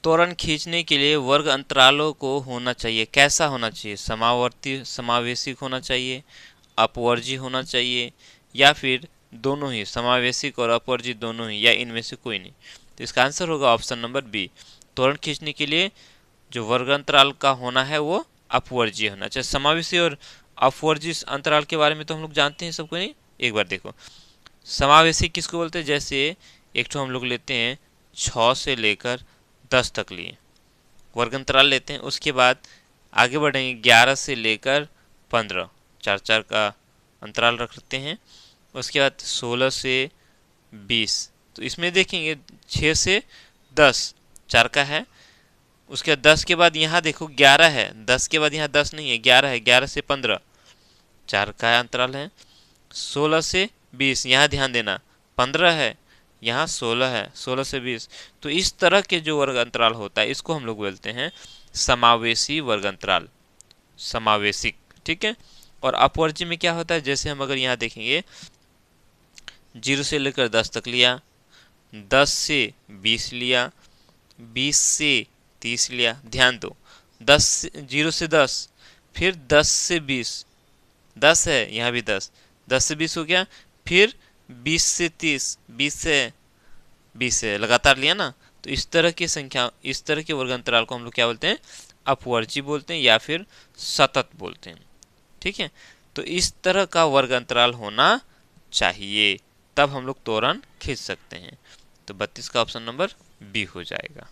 त्वरण खींचने के लिए वर्ग अंतरालों को होना चाहिए। कैसा होना चाहिए? समावर्ती समावेशिक होना चाहिए, अपवर्जी होना चाहिए, या फिर दोनों ही, समावेशिक और अपवर्जी दोनों ही, या इनमें से कोई नहीं। तो इसका आंसर होगा ऑप्शन नंबर बी। त्वरण खींचने के लिए जो वर्ग अंतराल का होना है वो अपवर्जी होना चाहिए। समावेशी और अपवर्जी अंतराल के बारे में तो हम लोग जानते हैं सबको, नहीं? एक बार देखो, समावेशी किसको बोलते हैं? जैसे एक तो हम लोग लेते हैं 6 से लेकर 10 तक लिए वर्ग अंतराल लेते हैं, उसके बाद आगे बढ़ेंगे 11 से लेकर 15, चार चार का अंतराल रखते हैं। उसके बाद 16 से 20, तो इसमें देखेंगे 6 से 10 चार का है। उसके बाद 10 के बाद यहाँ देखो 11 है, 10 के बाद यहाँ 10 नहीं है, 11 है, 11 से 15 चार का अंतराल है। 16 से 20 यहाँ ध्यान देना, 15 है, यहाँ 16 है, 16 से 20। तो इस तरह के जो वर्ग अंतराल होता है इसको हम लोग बोलते हैं समावेशी वर्ग अंतराल, समावेशिक। ठीक है। और अपवर्जी में क्या होता है? जैसे हम अगर यहाँ देखेंगे 0 से लेकर 10 तक लिया, 10 से 20 लिया, 20 से 30 लिया, ध्यान दो, 0 से 10, फिर 10 से 20, 10 है यहाँ भी 10, 10 से 20 हो गया, फिर 20 से 30, 20 से 20 है, लगातार लिया ना। तो इस तरह की संख्या, इस तरह के वर्ग अंतराल को हम लोग क्या बोलते हैं? अपवर्जी बोलते हैं या फिर सतत बोलते हैं। ठीक है। तो इस तरह का वर्ग अंतराल होना चाहिए, तब हम लोग त्वरण खींच सकते हैं। तो 32 का ऑप्शन नंबर बी हो जाएगा।